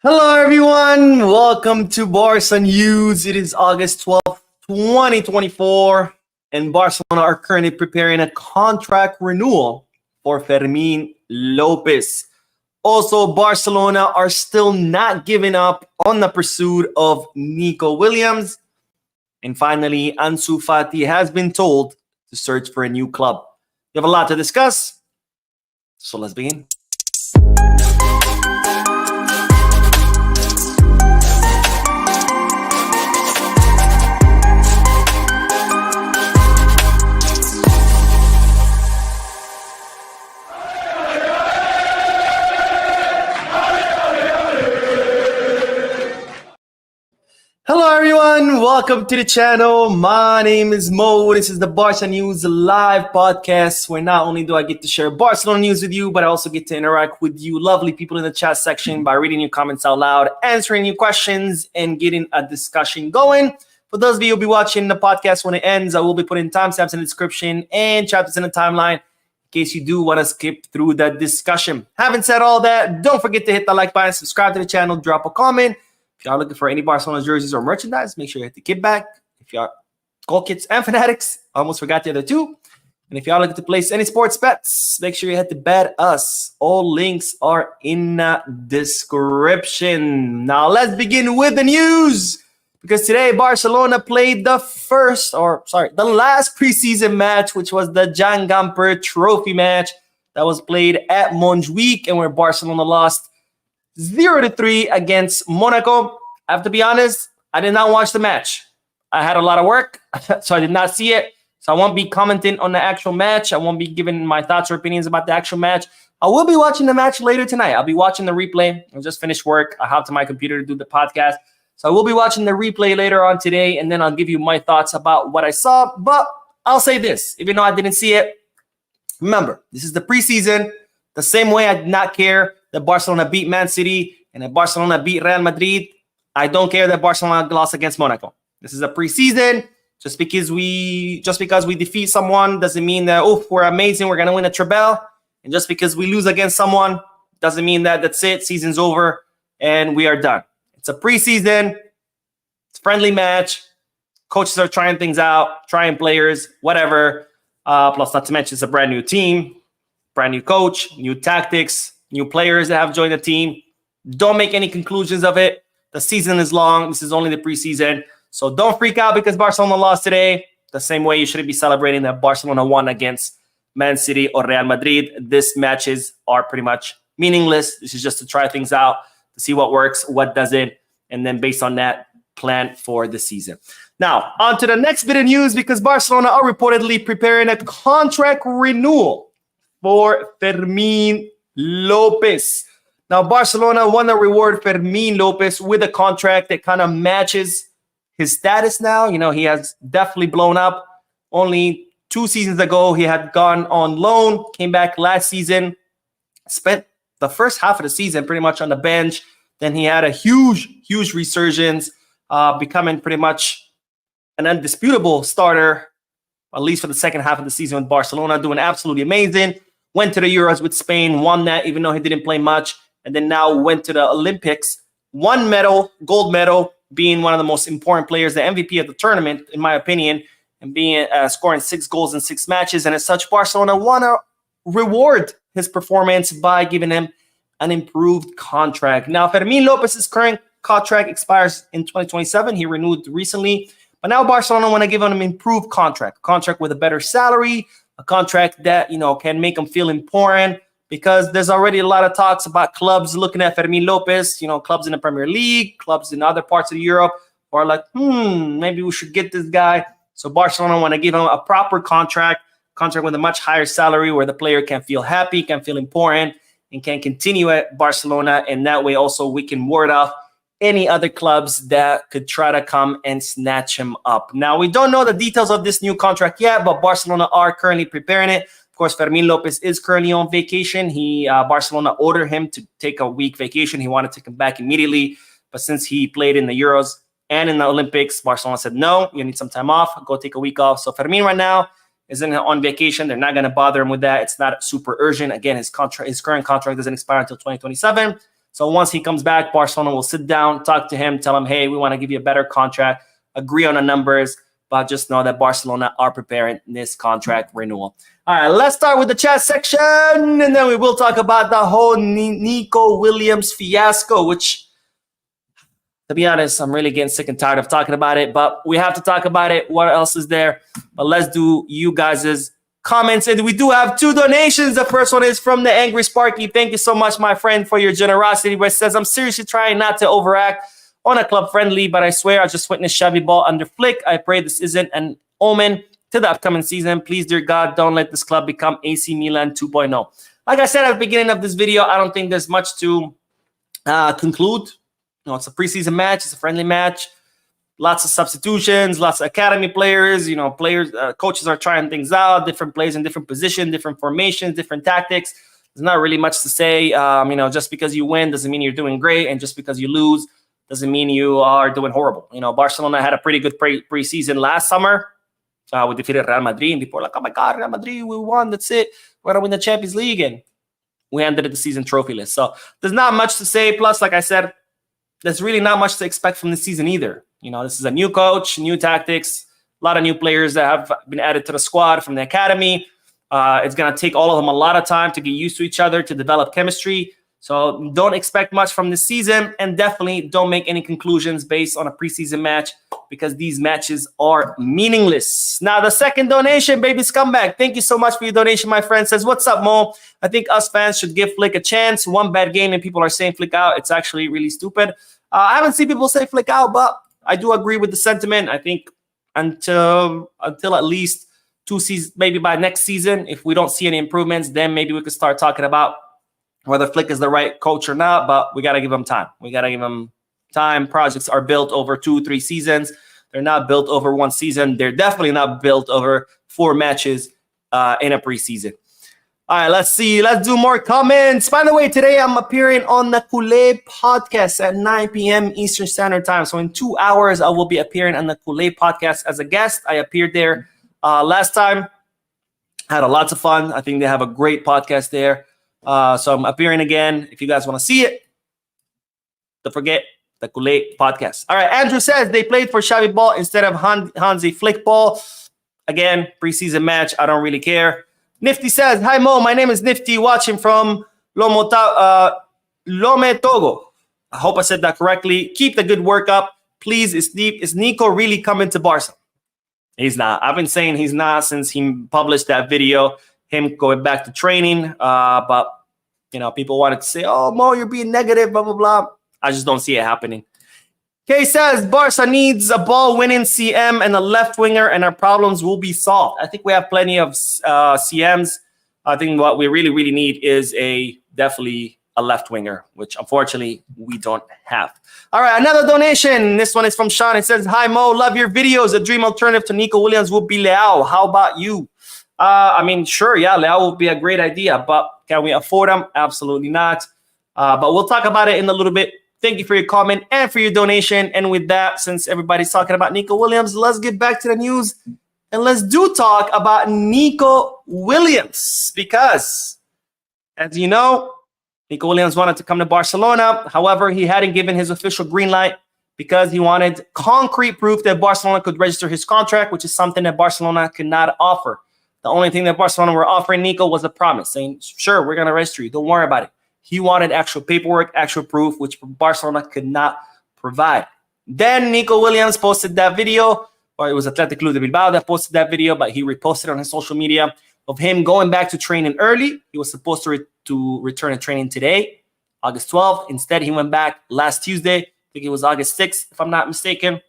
Hello, everyone. Welcome to Barca News. It is August 12th, 2024, and Barcelona are currently preparing a contract renewal for Fermin Lopez. Also, Barcelona are still not giving up on the pursuit of Nico Williams. And finally, Ansu Fati has been told to search for a new club. We have a lot to discuss, so let's begin. Hello, everyone. Welcome to the channel. My name is Mo. This is the Barca News live podcast, where not only do I get to share Barcelona news with you, but I also get to interact with you lovely people in the chat section by reading your comments out loud, answering your questions, and getting a discussion going. For those of you who will be watching the podcast when it ends, I will be putting timestamps in the description and chapters in the timeline in case you do want to skip through the discussion. Having said all that, don't forget to hit the like button, subscribe to the channel, drop a comment. If y'all looking for any Barcelona jerseys or merchandise, make sure you hit the kickback. If y'all goal kits and fanatics, almost forgot the other two. And if y'all looking to place any sports bets, make sure you hit the bet us. All links are in the description. Now let's begin with the news, because today Barcelona played the last preseason match, which was the Jan Gamper Trophy match that was played at Montjuic, and where Barcelona lost 0-3 against Monaco. I have to be honest, I did not watch the match. I had a lot of work, so I did not see it. So I won't be commenting on the actual match. I won't be giving my thoughts or opinions about the actual match. I will be watching the match later tonight. I'll be watching the replay. I just finished work. I hopped to my computer to do the podcast. So I will be watching the replay later on today, and then I'll give you my thoughts about what I saw. But I'll say this, even though I didn't see it, remember, this is the preseason. The same way I did not care that Barcelona beat Man City and that Barcelona beat Real Madrid, I don't care that Barcelona lost against Monaco. This is a preseason. Just because we defeat someone doesn't mean that, we're amazing, we're going to win a treble. And just because we lose against someone doesn't mean that that's it, season's over, and we are done. It's a preseason. It's a friendly match. Coaches are trying things out, trying players, whatever. Plus, not to mention, it's a brand new team, brand new coach, new tactics, new players that have joined the team. Don't make any conclusions of it. The season is long. This is only the preseason. So don't freak out because Barcelona lost today. The same way you shouldn't be celebrating that Barcelona won against Man City or Real Madrid. These matches are pretty much meaningless. This is just to try things out, to see what works, what doesn't, and then based on that, plan for the season. Now, on to the next bit of news, because Barcelona are reportedly preparing a contract renewal for Fermin Lopez. Now, Barcelona want to reward Fermin Lopez with a contract that kind of matches his status now. You know, he has definitely blown up. Only 2 seasons ago, he had gone on loan, came back last season, spent the first half of the season pretty much on the bench. Then he had a huge resurgence, becoming pretty much an undisputable starter, at least for the second half of the season with Barcelona, doing absolutely amazing. Went to the Euros with Spain, won that even though he didn't play much, and then now went to the Olympics, won medal, gold medal, being one of the most important players, the MVP of the tournament, in my opinion, and being scoring 6 goals in 6 matches. And as such, Barcelona want to reward his performance by giving him an improved contract. Now, Fermin Lopez's current contract expires in 2027. He renewed recently, but now Barcelona want to give him an improved contract with a better salary, a contract that, can make him feel important, because there's already a lot of talks about clubs looking at Fermin Lopez, clubs in the Premier League, clubs in other parts of Europe, are like, maybe we should get this guy. So Barcelona want to give him a proper contract with a much higher salary, where the player can feel happy, can feel important, and can continue at Barcelona. And that way also we can ward off any other clubs that could try to come and snatch him up. Now, we don't know the details of this new contract yet, but Barcelona are currently preparing it. Of course, Fermin Lopez is currently on vacation. Barcelona ordered him to take a week vacation. He wanted to come back immediately, but since he played in the Euros and in the Olympics, Barcelona said, no, you need some time off. Go take a week off. So Fermin right now is on vacation. They're not going to bother him with that. It's not super urgent. Again, his current contract doesn't expire until 2027. So once he comes back, Barcelona will sit down, talk to him, tell him, hey, we want to give you a better contract, agree on the numbers, but just know that Barcelona are preparing this contract renewal. All right, let's start with the chat section, and then we will talk about the whole Nico Williams fiasco, which, to be honest, I'm really getting sick and tired of talking about it, but we have to talk about it. What else is there? But let's do you guys' comments. And we do have 2 donations. The first one is from the Angry Sparky. Thank you so much, my friend, for your generosity. Where it says, I'm seriously trying not to overact on a club friendly, but I swear I just witnessed Xavi ball under Flick. I pray this isn't an omen to the upcoming season. Please, dear God, don't let this club become AC Milan 2.0. Like I said at the beginning of this video, I don't think there's much to conclude. It's a preseason match. It's a friendly match. Lots of substitutions, lots of academy players. Coaches are trying things out, different plays in different positions, different formations, different tactics. There's not really much to say. Just because you win doesn't mean you're doing great, and just because you lose doesn't mean you are doing horrible. Barcelona had a pretty good preseason last summer. We defeated Real Madrid, and people were like, oh my God, Real Madrid, we won, that's it. We're going to win the Champions League, and we ended the season trophyless. So there's not much to say. Plus, like I said, there's really not much to expect from this season either. This is a new coach, new tactics, a lot of new players that have been added to the squad from the academy. It's going to take all of them a lot of time to get used to each other, to develop chemistry. So don't expect much from this season, and definitely don't make any conclusions based on a preseason match, because these matches are meaningless. Now, the second donation, baby scumbag. Thank you so much for your donation, my friend. Says, what's up, Mo? I think us fans should give Flick a chance. One bad game and people are saying Flick out. It's actually really stupid. I haven't seen people say Flick out, but I do agree with the sentiment. I think until at least 2 seasons, maybe by next season, if we don't see any improvements, then maybe we could start talking about whether Flick is the right coach or not. But we got to give him time. Projects are built over 2-3 seasons. They're not built over 1 season. They're definitely not built over 4 matches in a preseason. All right, let's see. Let's do more comments. By the way, today I'm appearing on the Culé podcast at 9 p.m. Eastern Standard Time. So in 2 hours, I will be appearing on the Culé podcast as a guest. I appeared there last time. Had lots of fun. I think they have a great podcast there. So I'm appearing again. If you guys want to see it, don't forget the Culé podcast. All right, Andrew says they played for Xavi ball instead of Hansi Flick ball. Again, preseason match. I don't really care. Nifty says, hi, Mo. My name is Nifty, watching from Lome, Togo. I hope I said that correctly. Keep the good work up. Please, is Nico really coming to Barca? He's not. I've been saying he's not since he published that video, him going back to training. But, people wanted to say, oh, Mo, you're being negative, blah, blah, blah. I just don't see it happening. Kay says, Barca needs a ball-winning CM and a left winger, and our problems will be solved. I think we have plenty of CMs. I think what we really, really need is definitely a left winger, which unfortunately we don't have. All right, another donation. This one is from Sean. It says, hi, Mo, love your videos. A dream alternative to Nico Williams would be Leao. How about you? Sure, yeah, Leao would be a great idea, but can we afford him? Absolutely not. But we'll talk about it in a little bit. Thank you for your comment and for your donation. And with that, since everybody's talking about Nico Williams, let's get back to the news. And let's talk about Nico Williams. Because, as you know, Nico Williams wanted to come to Barcelona. However, he hadn't given his official green light because he wanted concrete proof that Barcelona could register his contract, which is something that Barcelona could not offer. The only thing that Barcelona were offering Nico was a promise, saying, sure, we're going to register you. Don't worry about it. He wanted actual paperwork, actual proof, which Barcelona could not provide. Then Nico Williams posted that video, or it was Athletic Club de Bilbao that posted that video, but he reposted on his social media of him going back to training early. He was supposed to return to training today, August 12th. Instead, he went back last Tuesday. I think it was August 6th, if I'm not mistaken.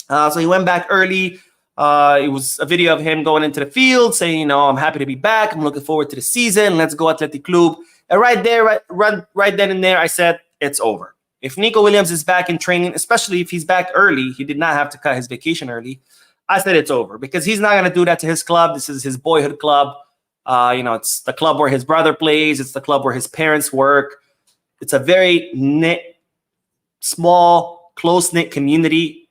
So he went back early. It was a video of him going into the field saying, I'm happy to be back. I'm looking forward to the season. Let's go Athletic Club. And right there, right then and there, I said, it's over. If Nico Williams is back in training, especially if he's back early, he did not have to cut his vacation early. I said it's over because he's not going to do that to his club. This is his boyhood club. It's the club where his brother plays. It's the club where his parents work. It's a very small, close-knit community,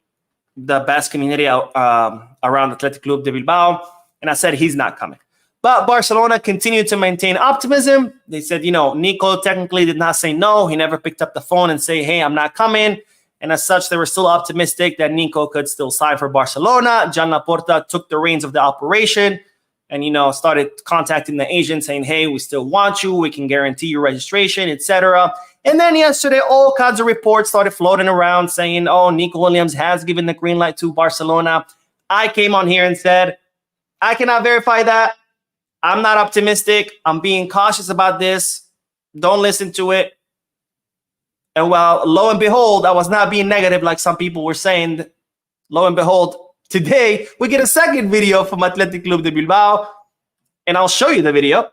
the best community around Athletic Club de Bilbao. And I said he's not coming. But Barcelona continued to maintain optimism. They said, Nico technically did not say no. He never picked up the phone and say, hey, I'm not coming. And as such, they were still optimistic that Nico could still sign for Barcelona. Joan Laporta took the reins of the operation and, started contacting the agent saying, hey, we still want you. We can guarantee your registration, etc. And then yesterday, all kinds of reports started floating around saying, oh, Nico Williams has given the green light to Barcelona. I came on here and said, I cannot verify that. I'm not optimistic. I'm being cautious about this. Don't listen to it. And well, lo and behold, I was not being negative like some people were saying. Lo and behold, today we get a second video from Athletic Club de Bilbao. And I'll show you the video.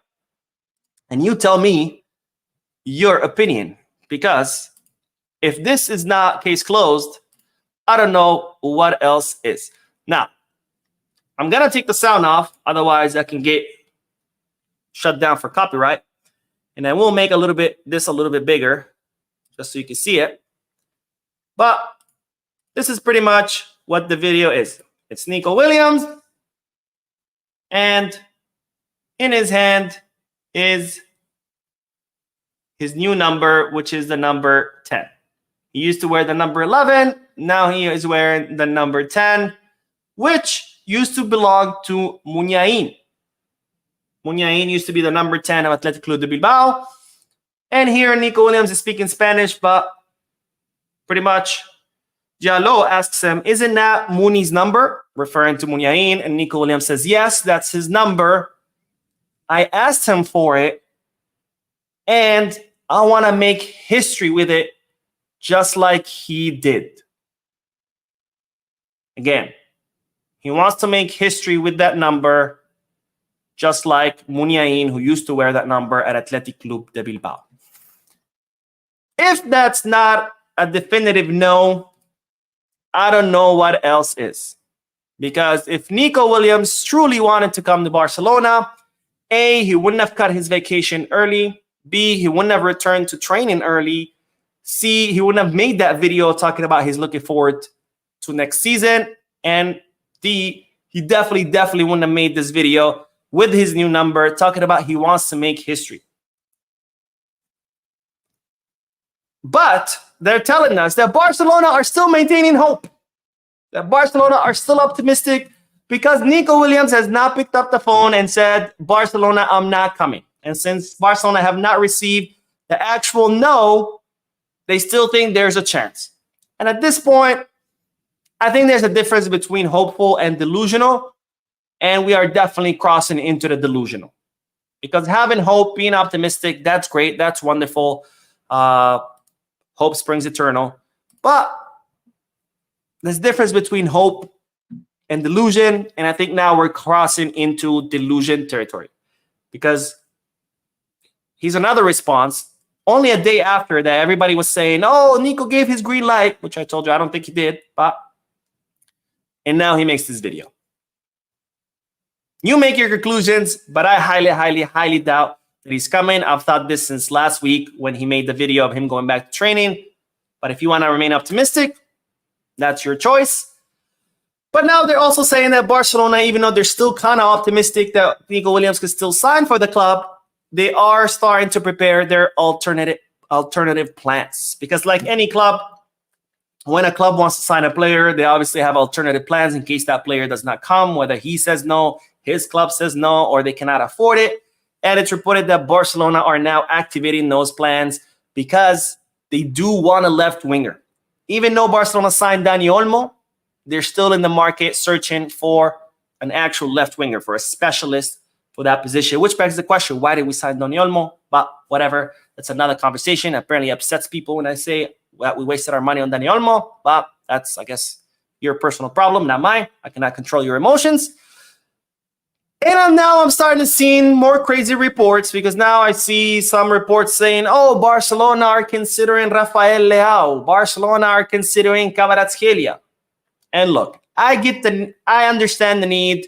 And you tell me your opinion. Because if this is not case closed, I don't know what else is. Now, I'm going to take the sound off. Otherwise, I can get shut down for copyright. And then we'll make this a little bit bigger just so you can see it. But this is pretty much what the video is. It's Nico Williams. And in his hand is his new number, which is the number 10. He used to wear the number 11. Now he is wearing the number 10, which used to belong to Muniain. Muniain used to be the number 10 of Athletic Club de Bilbao. And here Nico Williams is speaking Spanish, but pretty much Diallo asks him, isn't that Muni's number? Referring to Muniain. And Nico Williams says, yes, that's his number. I asked him for it. And I want to make history with it just like he did. Again, he wants to make history with that number just like Muniain, who used to wear that number at Athletic Club de Bilbao. If that's not a definitive no, I don't know what else is. Because if Nico Williams truly wanted to come to Barcelona, A, he wouldn't have cut his vacation early. B, he wouldn't have returned to training early. C, he wouldn't have made that video talking about he's looking forward to next season. And D, he definitely wouldn't have made this video with his new number talking about he wants to make history. But they're telling us that Barcelona are still maintaining hope. That Barcelona are still optimistic because Nico Williams has not picked up the phone and said, Barcelona, I'm not coming. And since Barcelona have not received the actual no, they still think there's a chance. And at this point, I think there's a difference between hopeful and delusional. And we are definitely crossing into the delusional. Because having hope, being optimistic, that's great. That's wonderful. Hope springs eternal. But there's a difference between hope and delusion. And I think now we're crossing into delusion territory. Because here's another response. Only a day after that, everybody was saying, oh, Nico gave his green light, which I told you I don't think he did. And now he makes this video. You make your conclusions, but I highly doubt that he's coming. I've thought this since last week when he made the video of him going back to training. But if you want to remain optimistic, that's your choice. But now they're also saying that Barcelona, even though they're still kind of optimistic that Nico Williams could still sign for the club, they are starting to prepare their alternative plans. Because like any club, when a club wants to sign a player, they obviously have alternative plans in case that player does not come, whether he says no, his club says no, or they cannot afford it. And it's reported that Barcelona are now activating those plans because they do want a left winger. Even though Barcelona signed Dani Olmo, they're still in the market searching for an actual left winger, for a specialist for that position, which begs the question, why did we sign Dani Olmo? But whatever, that's another conversation. Apparently upsets people when I say that we wasted our money on Dani Olmo, but that's, I guess, your personal problem, not mine. I cannot control your emotions. And now I'm starting to see more crazy reports because now I see some reports saying, oh, Barcelona are considering Rafael Leao. Barcelona are considering Kvaratskhelia. And look, I understand the need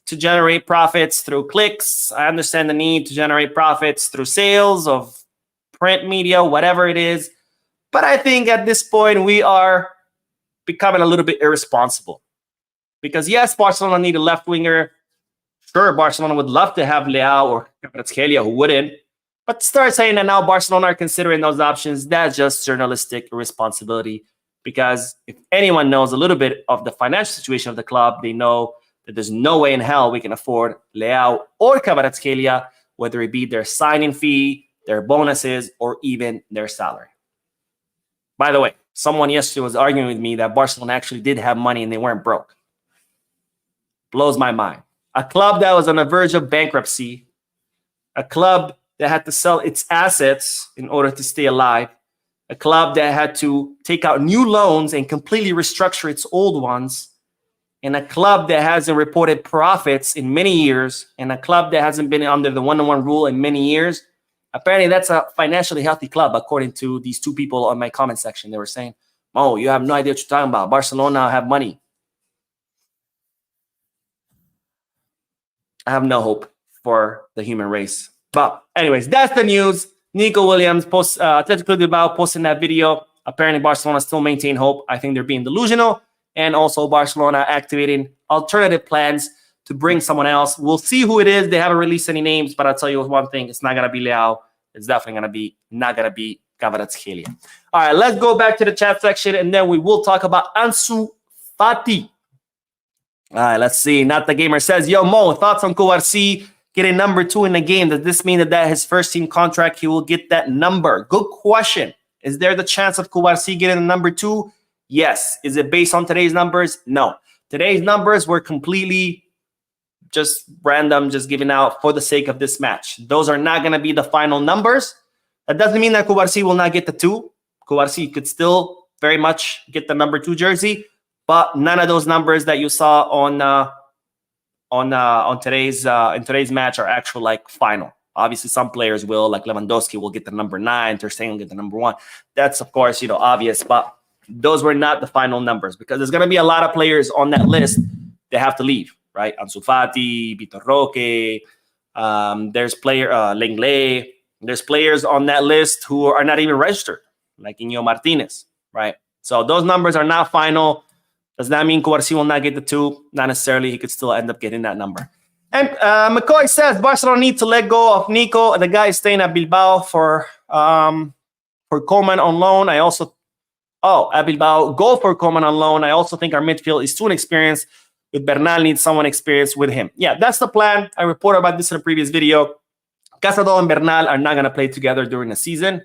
to generate profits through clicks. I understand the need to generate profits through sales of print media, whatever it is. But I think at this point, we are becoming a little bit irresponsible. Because yes, Barcelona need a left winger. Sure, Barcelona would love to have Leao or Kvaratskhelia, who wouldn't. But to start saying that now Barcelona are considering those options, that's just journalistic irresponsibility. Because if anyone knows a little bit of the financial situation of the club, they know that there's no way in hell we can afford Leao or Kvaratskhelia, whether it be their signing fee, their bonuses, or even their salary. By the way, someone yesterday was arguing with me that Barcelona actually did have money and they weren't broke. Blows my mind. A club that was on the verge of bankruptcy, a club that had to sell its assets in order to stay alive, a club that had to take out new loans and completely restructure its old ones, and a club that hasn't reported profits in many years, and a club that hasn't been under the one-to-one rule in many years. Apparently, that's a financially healthy club, according to these two people on my comment section. They were saying, "Oh, you have no idea what you're talking about. Barcelona have money." I have no hope for the human race. But anyways, that's the news. Nico Williams, Atletico Bilbao, posting that video. Apparently, Barcelona still maintain hope. I think they're being delusional. And also Barcelona activating alternative plans to bring someone else. We'll see who it is. They haven't released any names, but I'll tell you one thing. It's not going to be Leao. It's definitely not going to be Kvaratskhelia. All right, let's go back to the chat section, and then we will talk about Ansu Fati. All right, let's see. Not the Gamer says, "Yo, Mo, thoughts on Kouarsi getting number 2 in the game? Does this mean that his first team contract, he will get that number?" Good question. Is there the chance of Kouarsi getting the number 2? Yes. Is it based on today's numbers? No. Today's numbers were completely just random, just given out for the sake of this match. Those are not going to be the final numbers. That doesn't mean that Kouarsi will not get the 2. Kouarsi could still very much get the number 2 jersey, but none of those numbers that you saw on today's in today's match are actual like final. Obviously, some players will, like Lewandowski will get the number 9, Ter Stegen will get the number 1. That's of course obvious, but those were not the final numbers because there's going to be a lot of players on that list that have to leave, right? Ansu Fati, Vitor Roque, there's Lenglet. There's players on that list who are not even registered, like Iñigo Martinez, right? So those numbers are not final. Does that mean Kouarsi will not get the 2? Not necessarily. He could still end up getting that number. And McCoy says Barcelona need to let go of Nico. The guy is staying at Bilbao for Coman on loan. At Bilbao, go for Coman on loan. I also think our midfield is too inexperienced. With Bernal, needs someone experienced with him. Yeah, that's the plan. I reported about this in a previous video. Casado and Bernal are not going to play together during the season.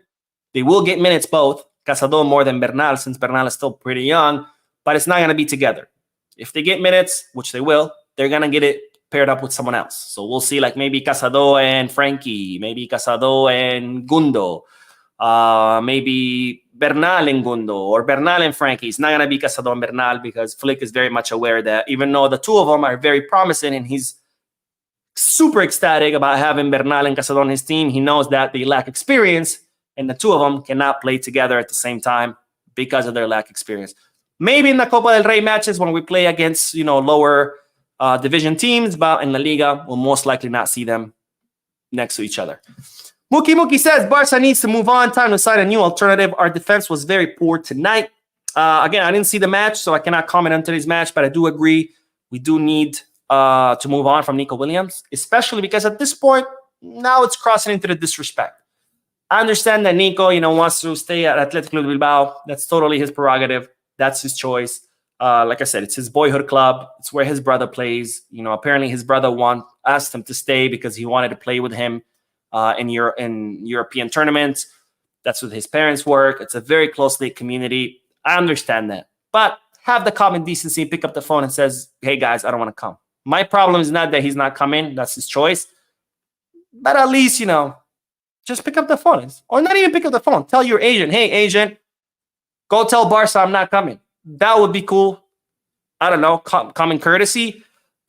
They will get minutes both. Casado more than Bernal, since Bernal is still pretty young, but it's not going to be together. If they get minutes, which they will, they're going to get it paired up with someone else. So we'll see, like maybe Casado and Frankie, maybe Casado and Gundo, maybe Bernal and Gundo, or Bernal and Frankie. It's not going to be Casado and Bernal because Flick is very much aware that even though the two of them are very promising and he's super ecstatic about having Bernal and Casado on his team, he knows that they lack experience and the two of them cannot play together at the same time because of their lack of experience. Maybe in the Copa del Rey matches when we play against, lower division teams, but in La Liga, we'll most likely not see them next to each other. Mookie says, Barca needs to move on. Time to sign a new alternative. Our defense was very poor tonight. Again, I didn't see the match, so I cannot comment on today's match, but I do agree we do need to move on from Nico Williams, especially because at this point, now it's crossing into the disrespect. I understand that Nico, wants to stay at Atletico Bilbao. That's totally his prerogative. That's his choice. Like I said, it's his boyhood club. It's where his brother plays. Apparently his brother asked him to stay because he wanted to play with him in European tournaments. That's what his parents work. It's a very close-knit community. I understand that. But have the common decency, pick up the phone and says, hey, guys, I don't want to come. My problem is not that he's not coming. That's his choice. But at least, just pick up the phone. Or not even pick up the phone. Tell your agent, hey, agent, go tell Barca I'm not coming. That would be cool. I don't know, common courtesy.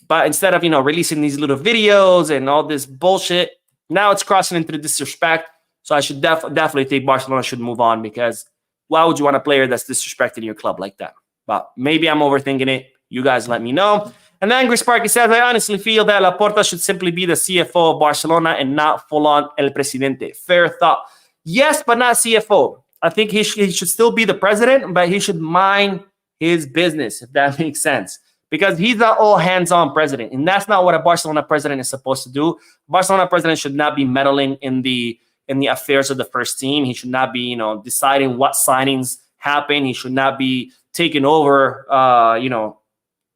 But instead of, releasing these little videos and all this bullshit, now it's crossing into the disrespect. So I should definitely think Barcelona should move on because why would you want a player that's disrespecting your club like that? But maybe I'm overthinking it. You guys let me know. And then Angry Sparky says, I honestly feel that Laporta should simply be the CFO of Barcelona and not full-on El Presidente. Fair thought. Yes, but not CFO. I think he should still be the president, but he should mind his business, if that makes sense. because he's an all hands-on president, and that's not what a Barcelona president is supposed to do. Barcelona president should not be meddling in the affairs of the first team. He should not be, deciding what signings happen. He should not be taking over,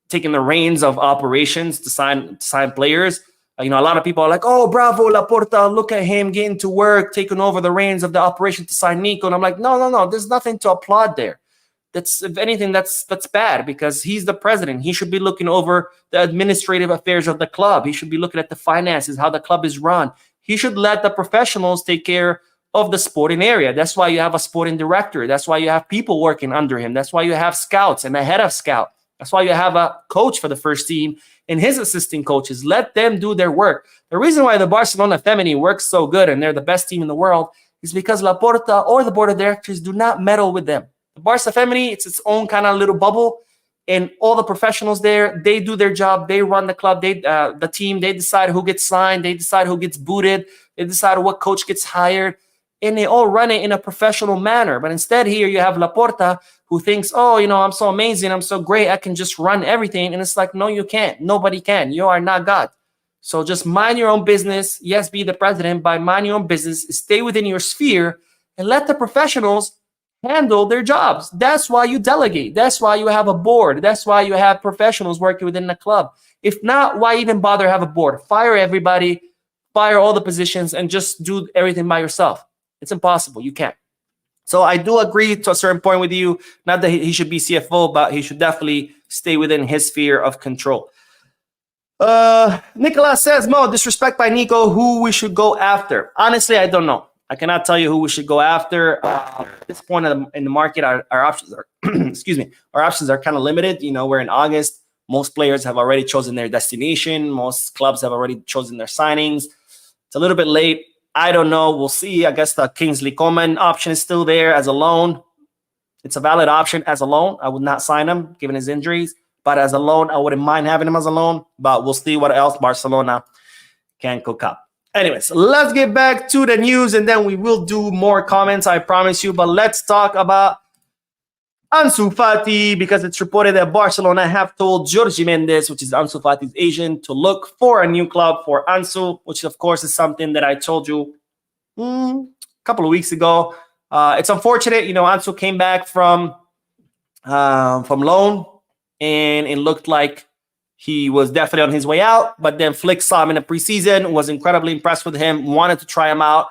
taking the reins of operations to sign players. A lot of people are like, "Oh, bravo, Laporta! Look at him getting to work, taking over the reins of the operation to sign Nico." And I'm like, no. There's nothing to applaud there. If anything, that's bad, because he's the president. He should be looking over the administrative affairs of the club. He should be looking at the finances, how the club is run. He should let the professionals take care of the sporting area. That's why you have a sporting director. That's why you have people working under him. That's why you have scouts and a head of scout. That's why you have a coach for the first team and his assistant coaches. Let them do their work. The reason why the Barcelona Femini works so good and they're the best team in the world is because Laporta or the board of directors do not meddle with them. The Barca Femini, it's its own kind of little bubble, and all the professionals there, they do their job. They run the club. The team, they decide who gets signed. They decide who gets booted. They decide what coach gets hired, and they all run it in a professional manner. But instead here you have Laporta, who thinks, "Oh, I'm so amazing. I'm so great. I can just run everything." And it's like, no, you can't. Nobody can. You are not God. So just mind your own business. Yes, be the president, but mind your own business. Stay within your sphere and let the professionals handle their jobs. That's why you delegate. That's why you have a board. That's why you have professionals working within the club. If not, why even bother have a board? Fire everybody, fire all the positions, and just do everything by yourself. It's impossible. You can't. So I do agree to a certain point with you. Not that he should be CFO, but he should definitely stay within his sphere of control. Nicolas says, "Mo, disrespect by Nico, who we should go after." Honestly, I don't know. I cannot tell you who we should go after. At this point in the market, our options are, our options are kind of limited. We're in August. Most players have already chosen their destination. Most clubs have already chosen their signings. It's a little bit late. I don't know. We'll see. I guess the Kingsley Coman option is still there as a loan. It's a valid option as a loan. I would not sign him given his injuries. But as a loan, I wouldn't mind having him as a loan. But we'll see what else Barcelona can cook up. Anyways, let's get back to the news, and then we will do more comments, I promise you. But let's talk about Ansu Fati, because it's reported that Barcelona have told Jorge Mendes, which is Ansu Fati's agent, to look for a new club for Ansu, which of course is something that I told you a couple of weeks ago. It's unfortunate, Ansu came back from loan, and it looked like he was definitely on his way out, but then Flick saw him in the preseason, was incredibly impressed with him, wanted to try him out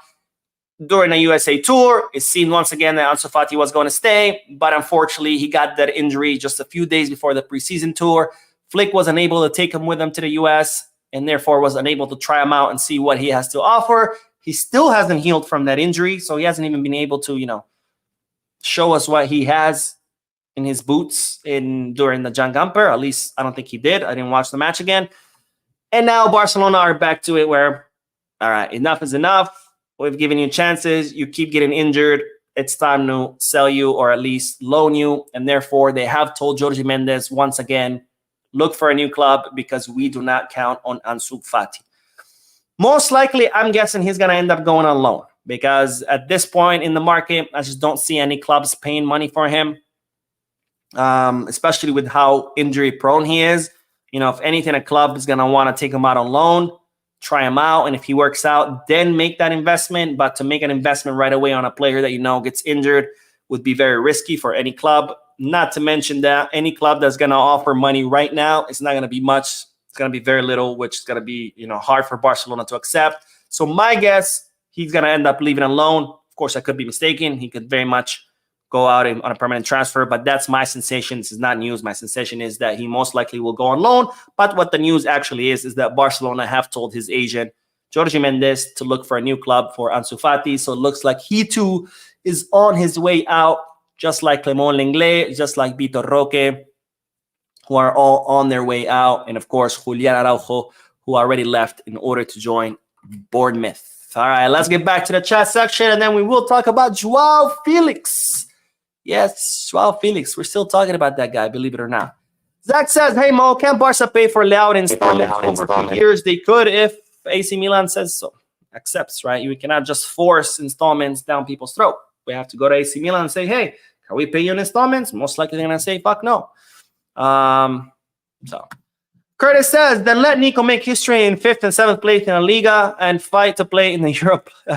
during a USA tour. It seemed once again that Ansu Fati was going to stay, but unfortunately he got that injury just a few days before the preseason tour. Flick was unable to take him with him to the US, and therefore was unable to try him out and see what he has to offer. He still hasn't healed from that injury, so he hasn't even been able to, show us what he has in his boots during the John Gamper. At least I don't think he did. I didn't watch the match again. And now Barcelona are back to it where, all right, enough is enough. We've given you chances. You keep getting injured. It's time to sell you or at least loan you. And therefore, they have told Jorge Mendes once again, look for a new club because we do not count on Ansu Fati. Most likely, I'm guessing he's going to end up going on loan because at this point in the market, I just don't see any clubs paying money for him. Especially with how injury prone he is. If anything, a club is going to want to take him out on loan, try him out, and if he works out, then make that investment. But to make an investment right away on a player that gets injured would be very risky for any club. Not to mention that any club that's going to offer money right now, it's not going to be much. It's going to be very little, which is going to be hard for Barcelona to accept. So my guess, he's going to end up leaving on loan. Of course, I could be mistaken. He could very much go out on a permanent transfer, but that's my sensation. This is not news. My sensation is that he most likely will go on loan, but what the news actually is that Barcelona have told his agent, Jorge Mendes, to look for a new club for Ansu Fati, so it looks like he too is on his way out, just like Clement Lenglet, just like Vitor Roque, who are all on their way out, and of course, Julian Araujo, who already left in order to join Bournemouth. All right, let's get back to the chat section, and then we will talk about Joao Felix. Yes, Joao Felix. We're still talking about that guy, believe it or not. Zach says, "Hey Mo, can Barca pay for Leao installments over 2 years? They could if AC Milan says so. Accepts, right? You cannot just force installments down people's throat. We have to go to AC Milan and say, hey, can we pay you in installments? Most likely they're going to say, fuck no. So Curtis says, then let Nico make history in 5th and 7th place in La Liga and fight to play in the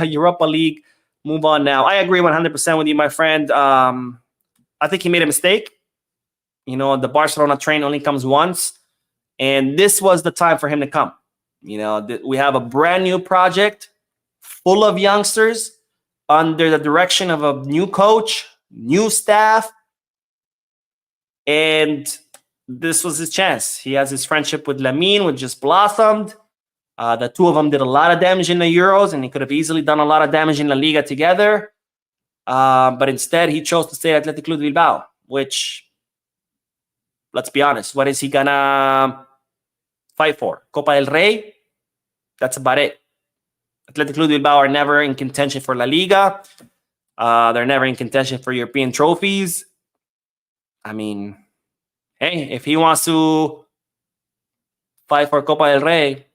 Europa League. Move on now. I agree 100% with you, my friend. I think he made a mistake. The Barcelona train only comes once, and this was the time for him to come. We have a brand new project full of youngsters under the direction of a new coach, new staff, and this was his chance. He has his friendship with Lamine, which just blossomed. The two of them did a lot of damage in the Euros, and he could have easily done a lot of damage in La Liga together. But instead, he chose to stay at Athletic Club de Bilbao, which, let's be honest, what is he going to fight for? Copa del Rey? That's about it. Athletic Club de Bilbao are never in contention for La Liga. They're never in contention for European trophies. I mean, hey, if he wants to fight for Copa del Rey,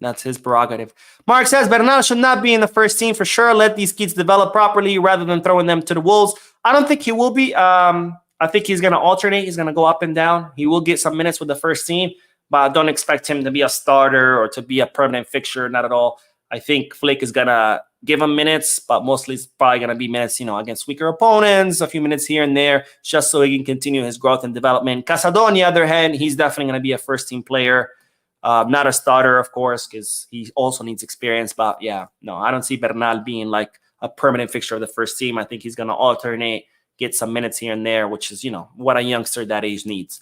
that's his prerogative. Mark says, Bernal should not be in the first team for sure. Let these kids develop properly rather than throwing them to the wolves. I don't think he will be. I think he's going to alternate. He's going to go up and down. He will get some minutes with the first team, but I don't expect him to be a starter or to be a permanent fixture. Not at all. I think Flick is going to give him minutes, but mostly it's probably going to be minutes, against weaker opponents, a few minutes here and there, just so he can continue his growth and development. Casado, on the other hand, he's definitely going to be a first-team player. Not a starter, of course, because he also needs experience. But, yeah, no, I don't see Bernal being like a permanent fixture of the first team. I think he's going to alternate, get some minutes here and there, which is, what a youngster that age needs.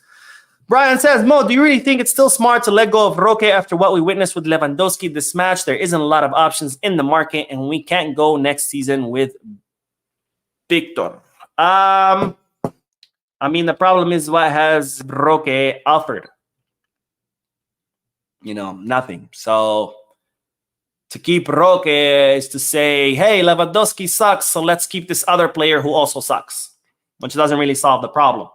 Brian says, Mo, do you really think it's still smart to let go of Roque after what we witnessed with Lewandowski this match? There isn't a lot of options in the market, and we can't go next season with Victor. The problem is, what has Roque offered? Nothing. So to keep Roque is to say, hey, Lewandowski sucks, so let's keep this other player who also sucks, which doesn't really solve the problem.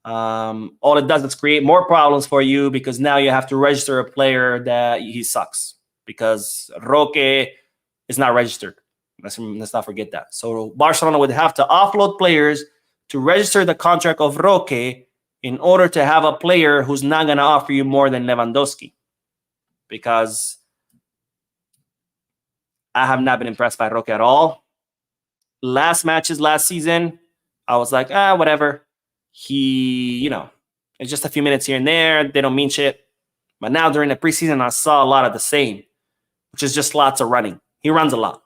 All it does is create more problems for you, because now you have to register a player that he sucks, because Roque is not registered. Let's not forget that. So Barcelona would have to offload players to register the contract of Roque in order to have a player who's not going to offer you more than Lewandowski, because I have not been impressed by Roque at all. Last matches last season, I was like, whatever. He, it's just a few minutes here and there. They don't mean shit. But now during the preseason, I saw a lot of the same, which is just lots of running. He runs a lot.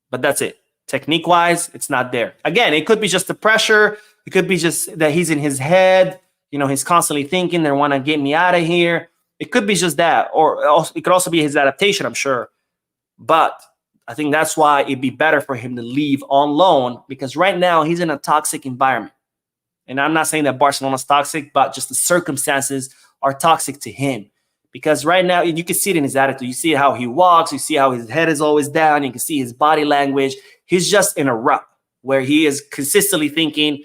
But that's it. Technique-wise, it's not there. Again, it could be just the pressure. It could be just that he's in his head. He's constantly thinking, they want to get me out of here. It could be just that. Or it could also be his adaptation, I'm sure. But I think that's why it'd be better for him to leave on loan, because right now he's in a toxic environment. And I'm not saying that Barcelona's toxic, but just the circumstances are toxic to him. Because right now, you can see it in his attitude. You see how he walks. You see how his head is always down. You can see his body language. He's just in a rut where he is consistently thinking,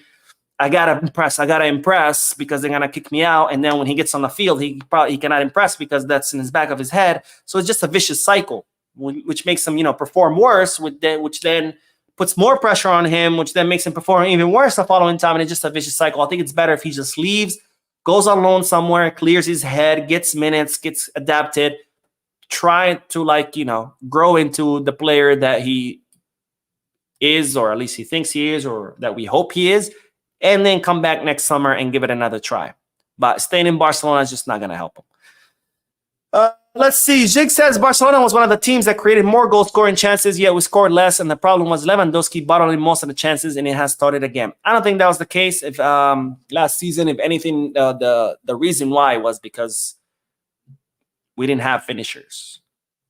I got to impress because they're going to kick me out. And then when he gets on the field, he cannot impress because that's in his back of his head. So it's just a vicious cycle, which makes him, perform worse, which then puts more pressure on him, which then makes him perform even worse the following time, and it's just a vicious cycle. I think it's better if he just leaves, goes on loan somewhere, clears his head, gets minutes, gets adapted, try to grow into the player that he is, or at least he thinks he is, or that we hope he is, and then come back next summer and give it another try. But staying in Barcelona is just not going to help him. Let's see. Jig says Barcelona was one of the teams that created more goal-scoring chances, yet we scored less, and the problem was Lewandowski bottling most of the chances, and it has started again. I don't think that was the case. If last season, if anything, the reason why was because we didn't have finishers,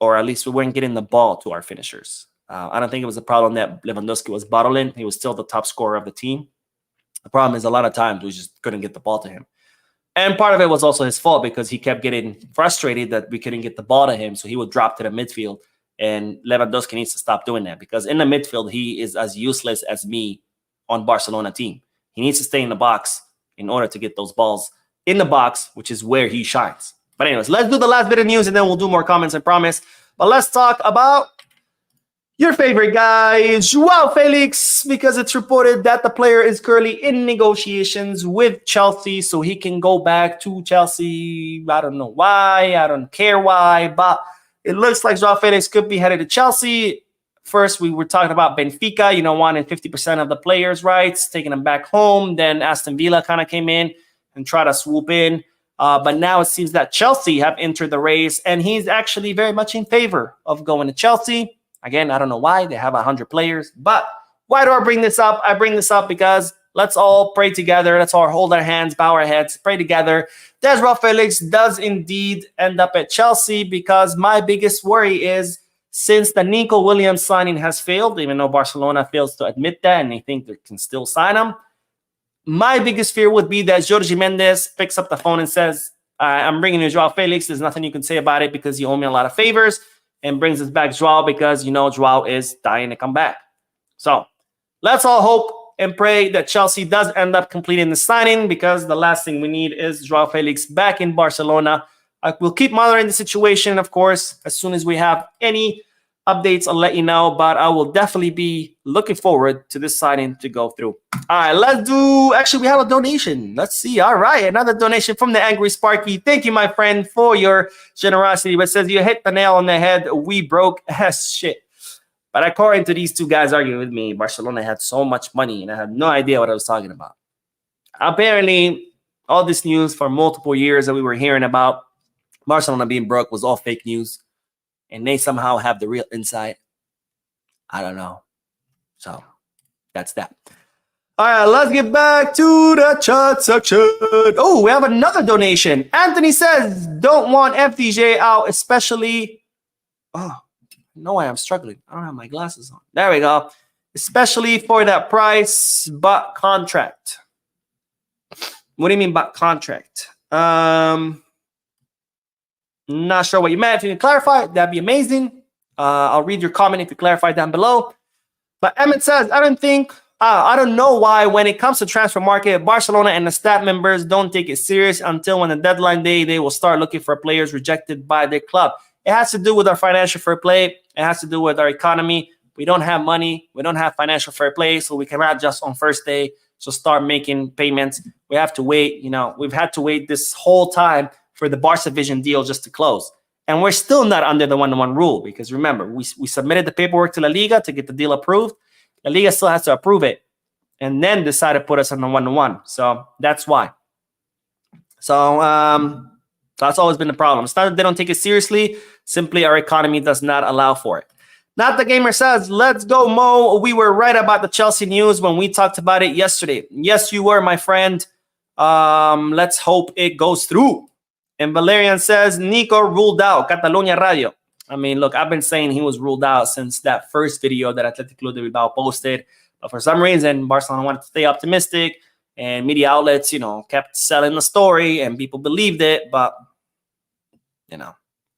or at least we weren't getting the ball to our finishers. I don't think it was a problem that Lewandowski was bottling. He was still the top scorer of the team. The problem is a lot of times we just couldn't get the ball to him. And part of it was also his fault, because he kept getting frustrated that we couldn't get the ball to him. So he would drop to the midfield, and Lewandowski needs to stop doing that, because in the midfield, he is as useless as me on Barcelona team. He needs to stay in the box in order to get those balls in the box, which is where he shines. But anyways, let's do the last bit of news, and then we'll do more comments, I promise. But let's talk about Your favorite guy, Joao Felix, because it's reported that the player is currently in negotiations with Chelsea, so he can go back to Chelsea. I don't know why, I don't care why, but it looks like Joao Felix could be headed to Chelsea. First, we were talking about Benfica, wanting 50% of the players' rights, taking them back home. Then Aston Villa kind of came in and tried to swoop in. But now it seems that Chelsea have entered the race, and he's actually very much in favor of going to Chelsea. Again, I don't know why. They have 100 players. But why do I bring this up? I bring this up because let's all pray together. Let's all hold our hands, bow our heads, pray together. Joao Felix does indeed end up at Chelsea, because my biggest worry is, since the Nico Williams signing has failed, even though Barcelona fails to admit that and they think they can still sign him, my biggest fear would be that Jorge Mendes picks up the phone and says, I'm bringing you Joao Felix. There's nothing you can say about it because you owe me a lot of favors, and brings us back Joao because, Joao is dying to come back. So let's all hope and pray that Chelsea does end up completing the signing, because the last thing we need is Joao Felix back in Barcelona. I will keep monitoring the situation, of course. As soon as we have any updates, I'll let you know, but I will definitely be looking forward to this signing to go through. All right, let's do, actually, we have a donation. Let's see. All right, another donation from the Angry Sparky. Thank you, my friend, for your generosity. But it says, you hit the nail on the head. We broke as shit. But according to these two guys arguing with me, Barcelona had so much money, and I had no idea what I was talking about. Apparently, all this news for multiple years that we were hearing about Barcelona being broke was all fake news, and they somehow have the real insight. I don't know. So that's that. All right, let's get back to the chat section. Oh, we have another donation. Anthony says, don't want FDJ out, especially... Oh, no way, I'm struggling. I don't have my glasses on. There we go. Especially for that price, but contract. What do you mean, but contract? Not sure what you meant. If you can clarify, that'd be amazing. I'll read your comment if you clarify down below. But Emmett says, I don't know why when it comes to transfer market, Barcelona and the staff members don't take it serious until when the deadline day, they will start looking for players rejected by their club. It has to do with our financial fair play. It has to do with our economy. We don't have money. We don't have financial fair play, so we cannot just on first day so start making payments. We have to wait. We've had to wait this whole time for the Barca Vision deal just to close. And we're still not under the one-to-one rule, because remember, we submitted the paperwork to La Liga to get the deal approved. La Liga still has to approve it and then decide to put us on the one-to-one. So that's why. So that's always been the problem. It's not that they don't take it seriously. Simply our economy does not allow for it. Not the Gamer says, let's go, Mo. We were right about the Chelsea news when we talked about it yesterday. Yes, you were, my friend. Let's hope it goes through. And Valerian says, Nico ruled out. Catalunya Radio. I mean, look, I've been saying he was ruled out since that first video that Athletic Club de Bilbao posted. But for some reason, Barcelona wanted to stay optimistic. And media outlets, kept selling the story. And people believed it. But,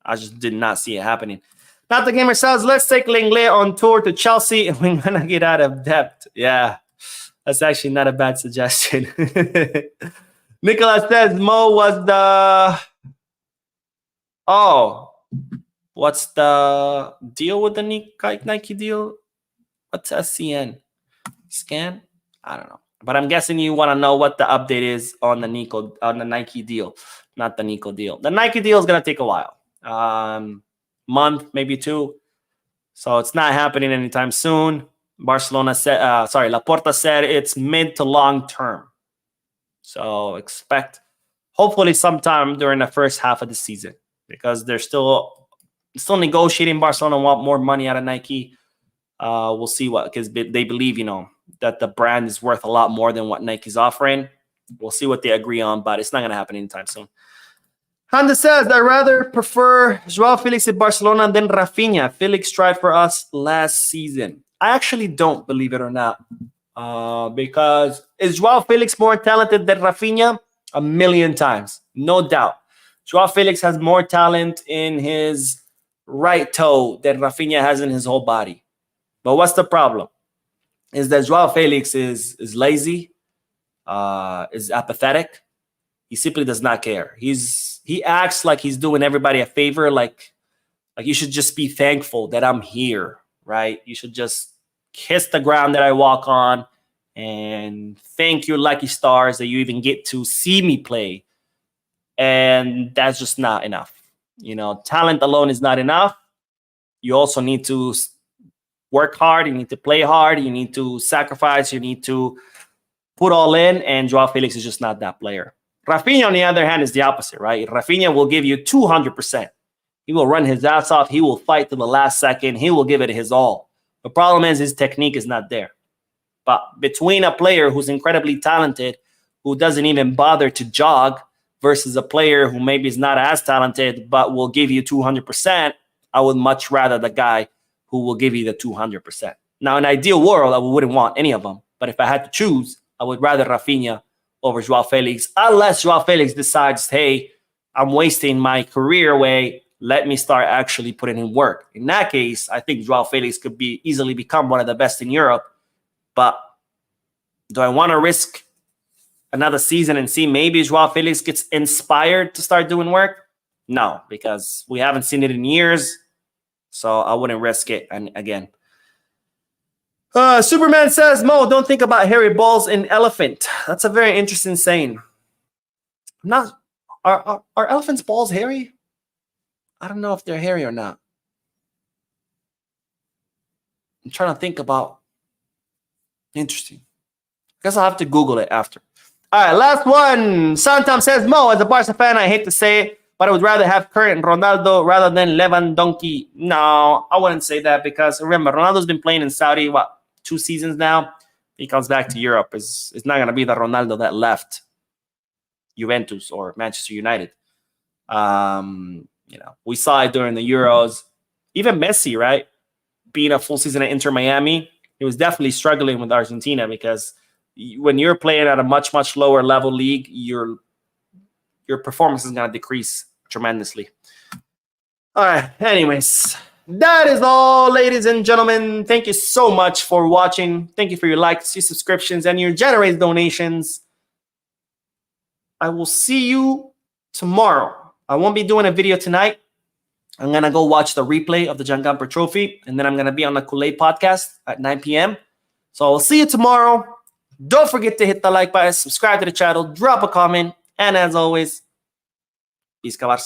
I just did not see it happening. Not the Gamer says, let's take Lenglet on tour to Chelsea and we're going to get out of debt. Yeah, that's actually not a bad suggestion. Nicholas says, Mo was the... Oh, what's the deal with the Nike deal? What's SCN? Scan? I don't know. But I'm guessing you want to know what the update is on the Nike deal, not the Nico deal. The Nike deal is going to take a while. Month, maybe 2. So it's not happening anytime soon. Barcelona said, Laporta said it's mid to long term. So expect hopefully sometime during the first half of the season, because they're still negotiating. Barcelona want more money out of Nike. We'll see because they believe, that the brand is worth a lot more than what Nike's offering. We'll see what they agree on, but it's not going to happen anytime soon. Honda says, I rather prefer Joao Felix at Barcelona than Rafinha. Felix tried for us last season. I actually don't, believe it or not. Because is Joao Felix more talented than Rafinha? 1,000,000 times. No doubt. Joao Felix has more talent in his right toe than Rafinha has in his whole body. But what's the problem? Is that Joao Felix is lazy, is apathetic. He simply does not care. He acts like he's doing everybody a favor, like you should just be thankful that I'm here. right? You should just kiss the ground that I walk on and thank your lucky stars that you even get to see me play. And that's just not enough. Talent alone is not enough. You also need to work hard. You need to play hard. You need to sacrifice. You need to put all in. And Joao Felix is just not that player. Rafinha, on the other hand, is the opposite, right? Rafinha will give you 200%. He will run his ass off. He will fight to the last second. He will give it his all. The problem is his technique is not there. But between a player who's incredibly talented, who doesn't even bother to jog, versus a player who maybe is not as talented but will give you 200%, I would much rather the guy who will give you the 200%. Now, in an ideal world, I wouldn't want any of them. But if I had to choose, I would rather Rafinha over Joao Felix, unless Joao Felix decides, hey, I'm wasting my career away. Let me start actually putting in work. In that case, I think Joao Felix could easily become one of the best in Europe. But do I want to risk another season and see maybe Joao Felix gets inspired to start doing work? No, because we haven't seen it in years. So I wouldn't risk it. And again, Superman says, Mo, don't think about hairy balls in elephant. That's a very interesting saying. Are elephants' balls hairy? I don't know if they're hairy or not. I'm trying to think about. Interesting. Guess I'll have to Google it after. All right, last one. Santam says, Mo, as a Barca fan, I hate to say it, but I would rather have current Ronaldo rather than Lewandowski. No, I wouldn't say that because remember, Ronaldo's been playing in Saudi, 2 seasons now? He comes back to Europe. It's not going to be the Ronaldo that left Juventus or Manchester United. We saw it during the Euros. Even Messi, right? Being a full season at Inter Miami, he was definitely struggling with Argentina because when you're playing at a much, much lower level league, your performance is going to decrease tremendously. All right. Anyways, that is all, ladies and gentlemen. Thank you so much for watching. Thank you for your likes, your subscriptions, and your generous donations. I will see you tomorrow. I won't be doing a video tonight. I'm going to go watch the replay of the John Gamper Trophy, and then I'm going to be on the Kool-Aid podcast at 9 p.m. So I will see you tomorrow. Don't forget to hit the like button, subscribe to the channel, drop a comment, and as always, peace, Barca.